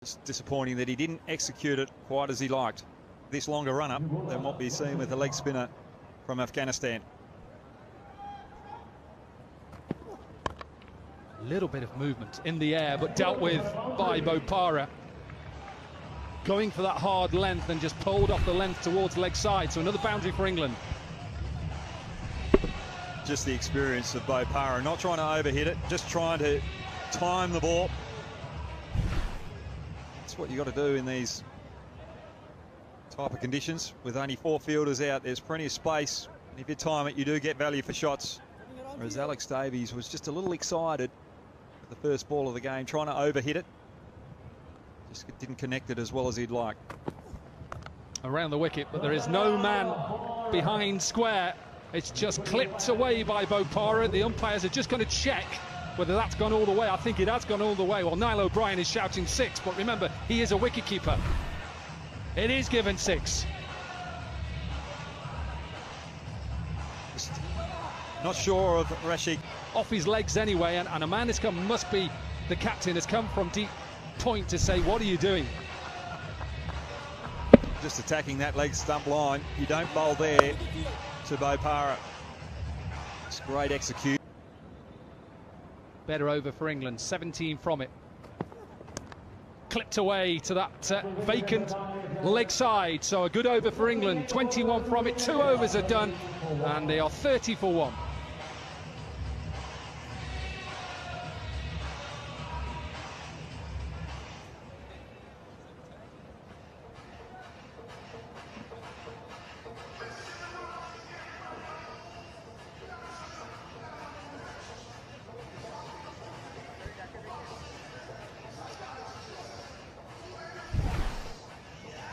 It's disappointing that he didn't execute it quite as he liked. This longer run-up than what we've seen with the leg spinner from Afghanistan. A little bit of movement in the air, but dealt with by Bopara. Going for that hard length and just pulled off the length towards leg side. So another boundary for England. Just the experience of Bopara, not trying to overhit it, just trying to time the ball. That's what you got to do in these type of conditions. With only 4 fielders out, there's plenty of space. And if you time it, you do get value for shots. Whereas Alex Davies was just a little excited at the first ball of the game, trying to overhit it. Just didn't connect it as well as he'd like. Around the wicket, but there is no man behind square. It's just clipped away by Bopara. The umpires are just going to check whether that's gone all the way. I think it has gone all the way. Well, Niall O'Brien is shouting 6, but remember, he is a wicketkeeper. It is given 6. Not sure of Rashid. Off his legs anyway, and a man has come, must be the captain, has come from deep point to say, what are you doing? Just attacking that leg stump line. You don't bowl there to Bopara. It's great execution. Better over for England, 17 from it. Clipped away to that vacant leg side, so a good over for England. 21 from it, 2 overs are done, and they are 30 for 1.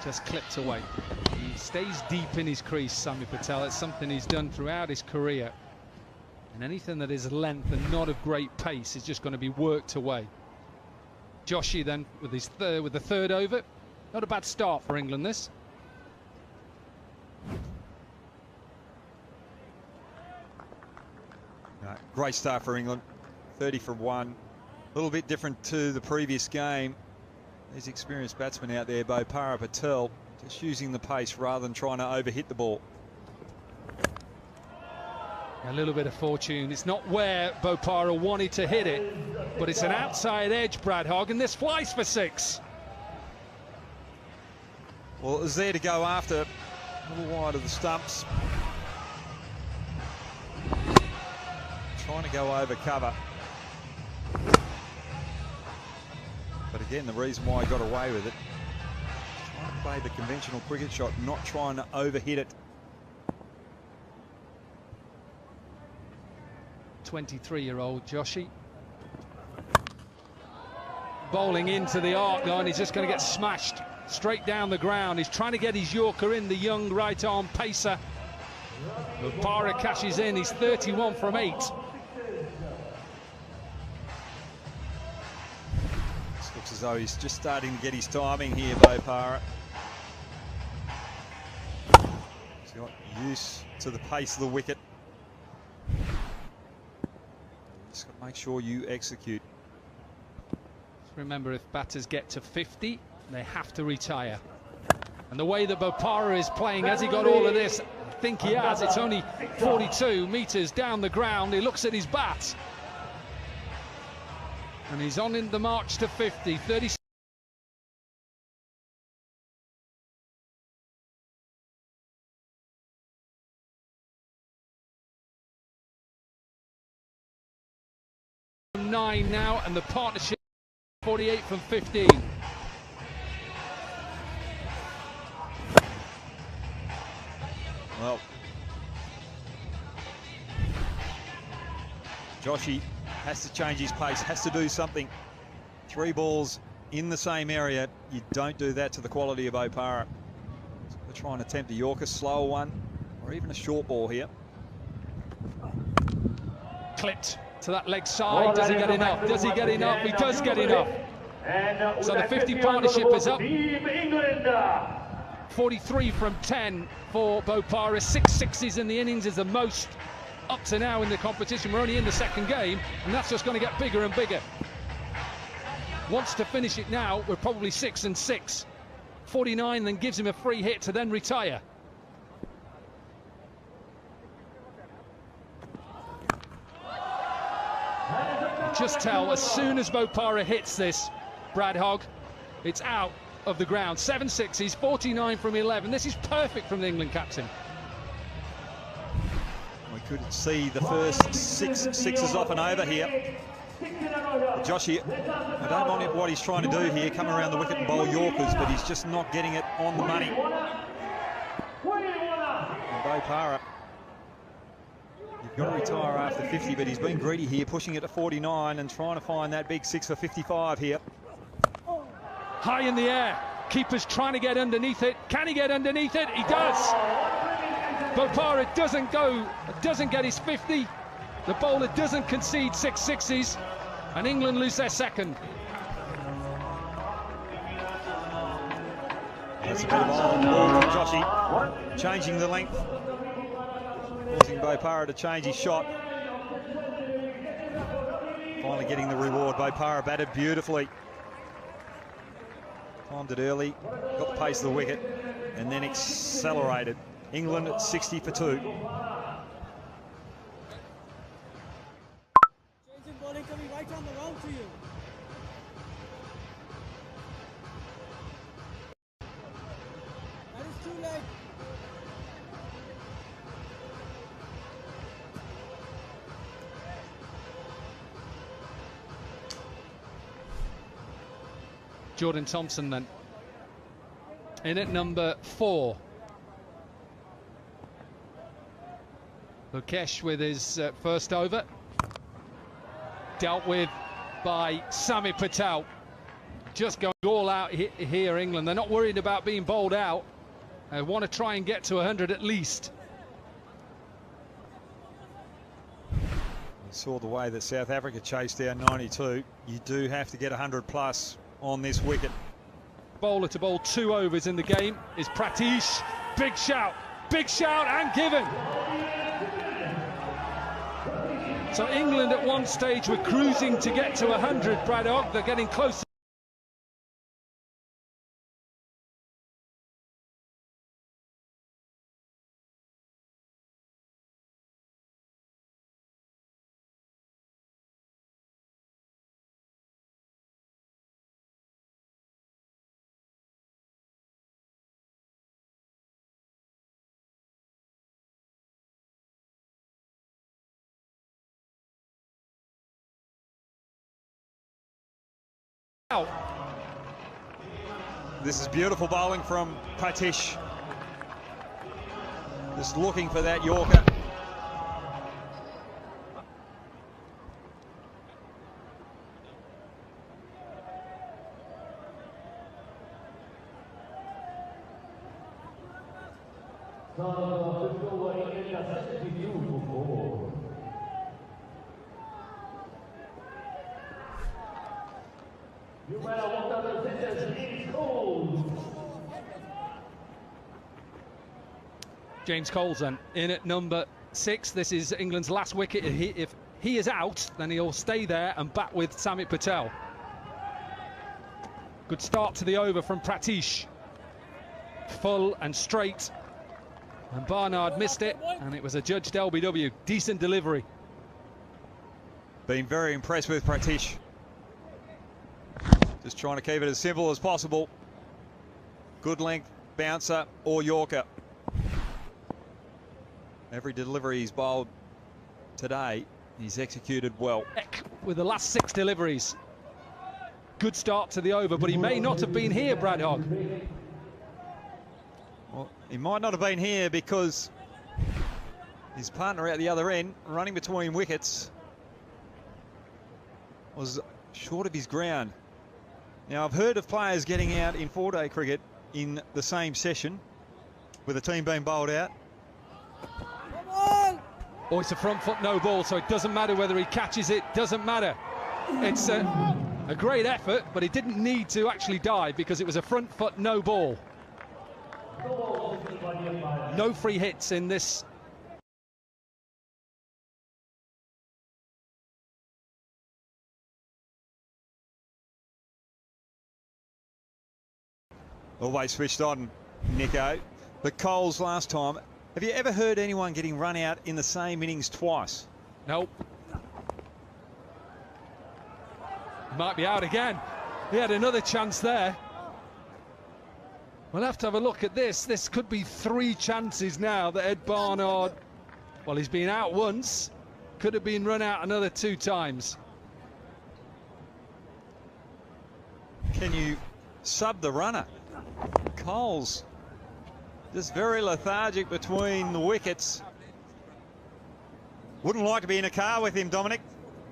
Just clipped away. He stays deep in his crease, Sami Patel. It's something he's done throughout his career. And anything that is length and not of great pace is just going to be worked away. Joshi then with the third over. Not a bad start for England, this. Great start for England. 30 for 1. A little bit different to the previous game. There's experienced batsman out there, Bopara Patel, just using the pace rather than trying to overhit the ball. A little bit of fortune. It's not where Bopara wanted to hit it, but it's an outside edge, Brad Hogg, and this flies for 6. Well, it was there to go after, a little wide of the stumps. Trying to go over cover. But again, the reason why he got away with it, trying to play the conventional cricket shot, not trying to overhit it. 23-year-old Joshi. Bowling into the arc line, he's just going to get smashed straight down the ground. He's trying to get his Yorker in, the young right-arm pacer. Bopara cashes in, he's 31 from 8. Looks as though he's just starting to get his timing here, Bopara. He's got used to the pace of the wicket. Just got to make sure you execute. Remember, if batters get to 50, they have to retire. And the way that Bopara is playing, has he got all of this? I think he has. It's only 42 metres down the ground. He looks at his bat. And he's on in the march to 50, 36. Nine now, and the partnership 48 from 15. Well, Joshi has to change his pace, has to do something. 3 balls in the same area. You don't do that to the quality of Bopara. So we're trying to attempt a Yorker, slower one, or even a short ball here. Clipped to that leg side. Does he get enough? Does he get enough? He does get enough. So the 50 partnership is up. 43 from 10 for Bopara. 6 sixes in the innings is the most up to now in the competition. We're only in the second game, and that's just going to get bigger and bigger. wants to finish it now, we're probably 6 and 6. 49 then gives him a free hit to then retire. Just tell, as soon as Bopara hits this, Brad Hogg, it's out of the ground. 7 sixes, 49 from 11. This is perfect from the England captain. We could see the first 6 sixes off and over here. Joshy, I don't mind what he's trying to do here, come around the wicket and bowl Yorkers, but he's just not getting it on the money. And Bopara, you've got to retire after 50, but he's been greedy here, pushing it to 49 and trying to find that big 6 for 55 here. High in the air, keeper's trying to get underneath it. Can he get underneath it? He does. Bopara doesn't get his 50. The bowler doesn't concede 6 sixes, and England lose their second. That's a bit of ball from Joshy, changing the length, causing Bopara to change his shot. Finally getting the reward. Bopara batted beautifully. Timed it early, got the pace of the wicket, and then accelerated. England at 60 for 2. Changing bowling coming right on the round to you. That is 2 leg. Jordan Thompson then in at number 4. Mukesh with his first over, dealt with by Sami Patel. Just going all out here, England. They're not worried about being bowled out. They want to try and get to 100 at least. You saw the way that South Africa chased down 92. You do have to get 100 plus on this wicket. Bowler to bowl 2 overs in the game is Pratish. Big shout and given. So England at one stage were cruising to get to 100, Brad Hogg. They're getting closer. This is beautiful bowling from Pratish. Just looking for that Yorker. James Cole's then in at number 6. This is England's last wicket. If he is out, then he'll stay there and bat with Sami Patel. Good start to the over from Pratish. Full and straight. And Barnard missed it, and it was a judged LBW. Decent delivery. Been very impressed with Pratish. Just trying to keep it as simple as possible. Good length, bouncer or Yorker. Every delivery he's bowled today, he's executed well. With the last 6 deliveries. Good start to the over, but he may not have been here, Brad Hogg. Well, he might not have been here because his partner out the other end, running between wickets, was short of his ground. Now, I've heard of players getting out in 4-day cricket in the same session with a team being bowled out. Oh, it's a front foot no ball, so it doesn't matter whether he catches it, doesn't matter. It's a great effort, but he didn't need to actually dive because it was a front foot no ball. No free hits in this Always switched on, Nico. But Coles last time, have you ever heard anyone getting run out in the same innings twice? Nope. Might be out again. He had another chance there. We'll have to have a look at this. This could be 3 chances now that Ed Barnard, well, he's been out once, could have been run out another 2 times. Can you sub the runner? Coles just very lethargic between the wickets. Wouldn't like to be in a car with him, Dominic.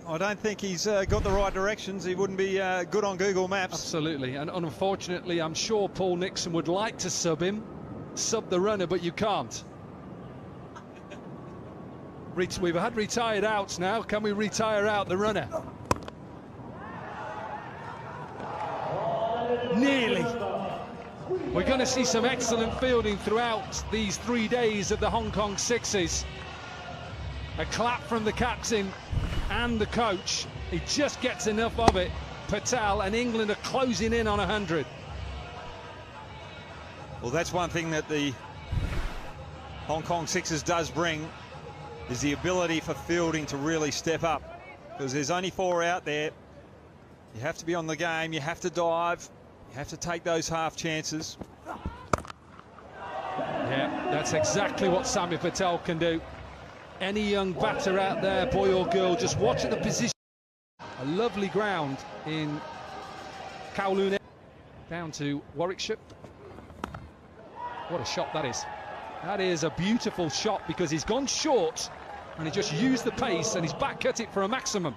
I don't think he's got the right directions. He wouldn't be good on Google Maps. Absolutely, and unfortunately, I'm sure Paul Nixon would like to sub him, sub the runner, but you can't. We've had retired outs now. Can we retire out the runner? Nearly. We're going to see some excellent fielding throughout these 3 days of the Hong Kong Sixes. A clap from the captain and the coach. He just gets enough of it. Patel, and England are closing in on 100. Well, that's one thing that the Hong Kong Sixers does bring, is the ability for fielding to really step up. Because there's only 4 out there. You have to be on the game, you have to dive, you have to take those half chances. Yeah, that's exactly what Sami Patel can do. Any young batter out there, boy or girl, just watch at the position. A lovely ground in Kowloon. Down to Warwickshire. What a shot that is. That is a beautiful shot because he's gone short and he just used the pace and he's back cut it for a maximum.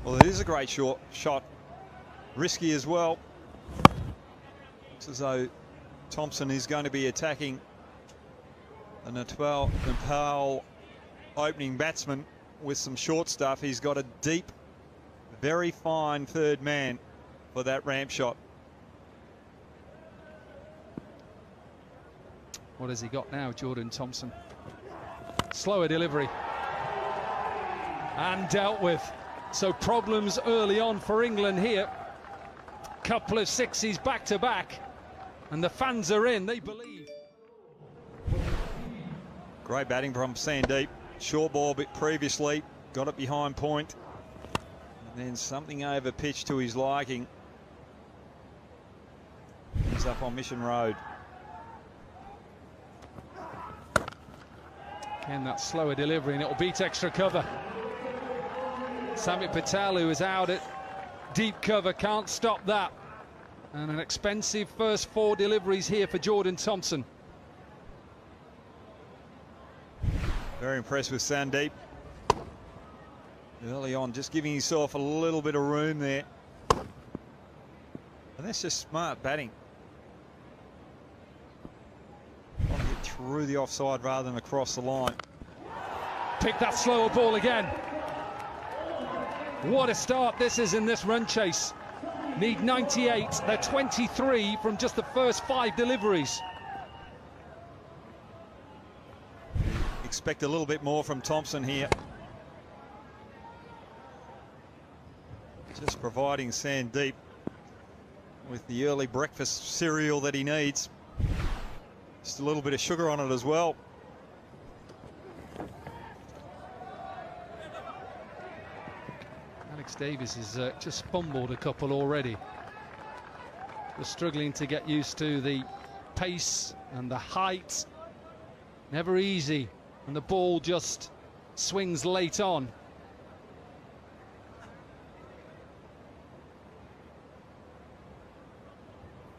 Well, it is a great shot. Risky as well. Looks as though Thompson is going to be attacking the Nepal opening batsman with some short stuff. He's got a deep, very fine third man for that ramp shot. What has he got now, Jordan Thompson? Slower delivery. And dealt with. So problems early on for England here. Couple of sixes back to back. And the fans are in, they believe. Great batting from Sandeep. Short ball bit previously, got it behind point. And then something over pitch to his liking. He's up on Mission Road. Again, that slower delivery, and it'll beat extra cover. Sami Patel, who is out at deep cover, can't stop that. And an expensive first 4 deliveries here for Jordan Thompson. Very impressed with Sandeep. Early on, just giving himself a little bit of room there. And that's just smart batting. Trying to get through the offside rather than across the line. Pick that slower ball again. What a start this is in this run chase. Need 98, they're 23 from just the first 5 deliveries. Expect a little bit more from Thompson here. Just providing Sandeep with the early breakfast cereal that he needs. Just a little bit of sugar on it as well. Alex Davies has just fumbled a couple already. Just struggling to get used to the pace and the height. Never easy. And the ball just swings late on.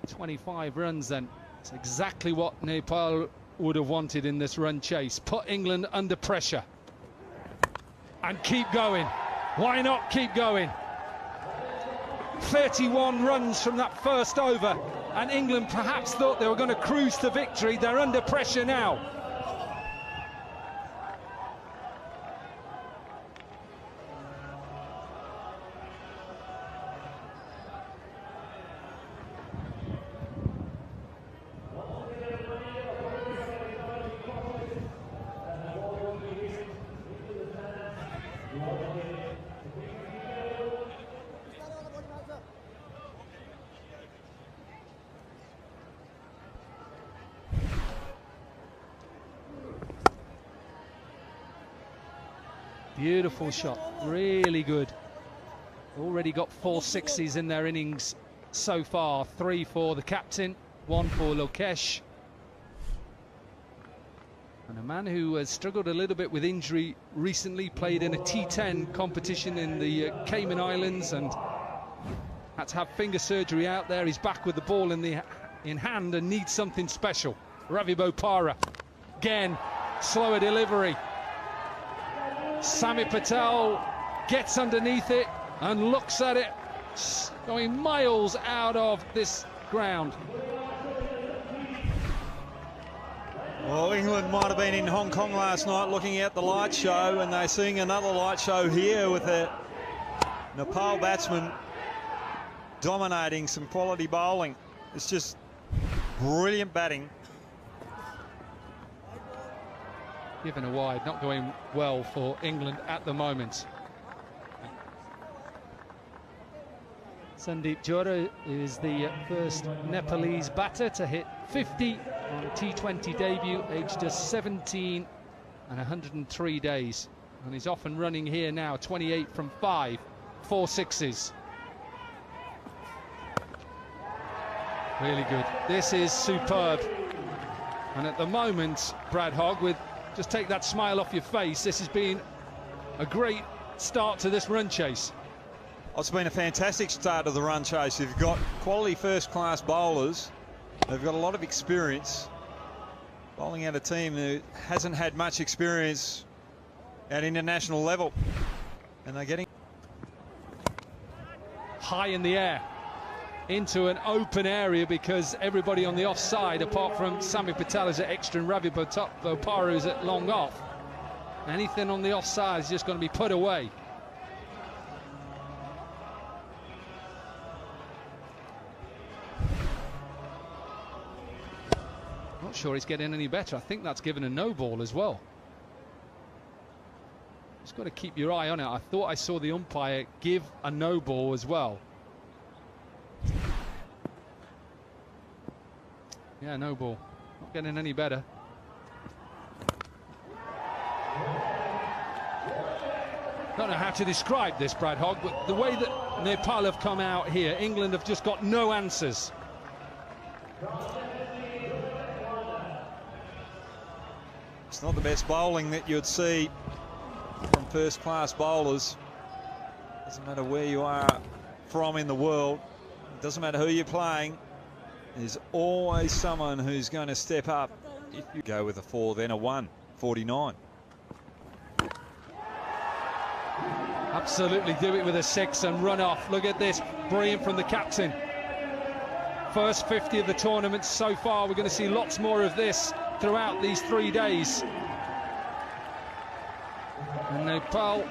"25 runs then. It's exactly what Nepal would have wanted in this run chase. Put England under pressure. And keep going. Why not keep going? 31 runs from that first over. And England perhaps thought they were going to cruise to victory. They're under pressure now. Beautiful shot, really good. Already got 4 sixes in their innings so far. 3 for the captain, 1 for Lokesh. And a man who has struggled a little bit with injury recently, played in a T10 competition in the Cayman Islands and had to have finger surgery out there. He's back with the ball in hand and needs something special. Ravi Bopara, again, slower delivery. Sami Patel gets underneath it and looks at it, going miles out of this ground. Well, England might have been in Hong Kong last night looking at the light show, and they're seeing another light show here with a Nepal batsman dominating some quality bowling. It's just brilliant batting. Given a wide, not going well for England at the moment. Sandeep Johra is the first Nepalese batter to hit 50 on T20 debut, aged just 17 and 103 days. And he's off and running here now, 28 from 5, 4 sixes. Really good. This is superb. And at the moment, Brad Hogg, with just take that smile off your face, this has been a great start to this run chase. It's been a fantastic start to the run chase. You've got quality first-class bowlers. They've got a lot of experience. Bowling out a team who hasn't had much experience at international level. And they're getting high in the air into an open area because everybody on the offside, apart from Sami Patel, is at extra and Ravi Bopara is at long off. Anything on the offside is just going to be put away. Not sure he's getting any better. I think that's given a no ball as well. Just got to keep your eye on it. I thought I saw the umpire give a no ball as well. Yeah, no ball. Not getting any better. Don't know how to describe this, Brad Hogg, but the way that Nepal have come out here, England have just got no answers. It's not the best bowling that you'd see from first-class bowlers. Doesn't matter where you are from in the world. It doesn't matter who you're playing. There's always someone who's going to step up. If you go with a 4, then a 1, 49. Absolutely do it with a 6 and run off. Look at this, brilliant from the captain. First 50 of the tournament so far. We're going to see lots more of this throughout these 3 days. And Nepal,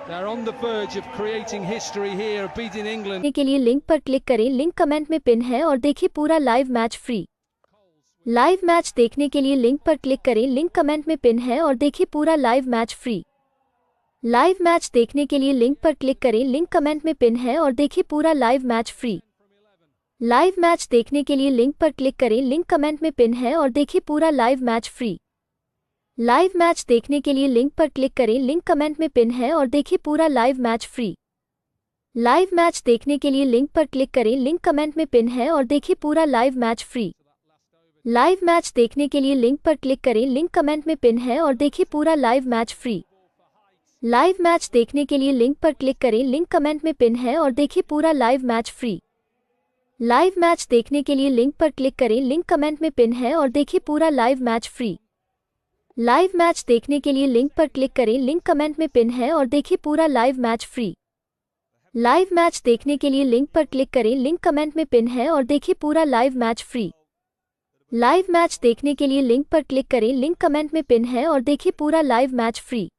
they're on the verge of creating history here, beating England. के लिए link पर click करें, link comment में pin है और देखिए पूरा live match free. Live match देखने के लिए लिंक पर क्लिक करें, लिंक कमेंट में पिन है और देखिए पूरा live match free. Live match देखने के लिए लिंक पर क्लिक करें, लिंक कमेंट में पिन है और देखिए पूरा live match free. Live match देखने के लिए लिंक पर क्लिक करें, लिंक कमेंट में पिन है और देखिए पूरा live match free. Live match देखने के लिए लिंक पर क्लिक करें, लिंक कमेंट में पिन है और देखिए पूरा live match free. Live match देखने के लिए लिंक पर क्लिक करें, लिंक कमेंट में पिन है और देखिए पूरा live match free. Live match देखने के लिए लिंक पर क्लिक करें, लिंक कमेंट में पिन है और देखिए पूरा live match free. Live match देखने के लिए लिंक पर क्लिक करें, लिंक कमेंट में पिन है और देखिए पूरा live match free. Live match देखने के लिए लिंक पर क्लिक करें, लिंक कमेंट में पिन है और देखिए पूरा live match free. Live match देखने के लिए लिंक पर क्लिक करें, लिंक कमेंट में पिन है और देखिए पूरा live match free. Live match देखने के लिए लिंक पर क्लिक करें, लिंक कमेंट में पिन है और देखिए पूरा live match free. Live match देखने के लिए लिंक पर क्लिक करें, लिंक कमेंट में पिन है और देखिए पूरा live match free.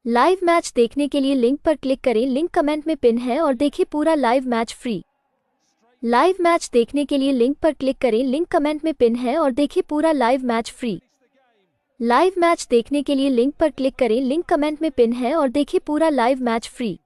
Live match देखने के लिए लिंक पर क्लिक करें, लिंक कमेंट में पिन है और देखिए पूरा live match free. Live match देखने के लिए लिंक पर क्लिक करें, लिंक कमेंट में पिन है और देखिए पूरा live match free. Live match देखने के लिए लिंक पर क्लिक करें, लिंक कमेंट में पिन है और देखिए पूरा लाइव मैच फ्री।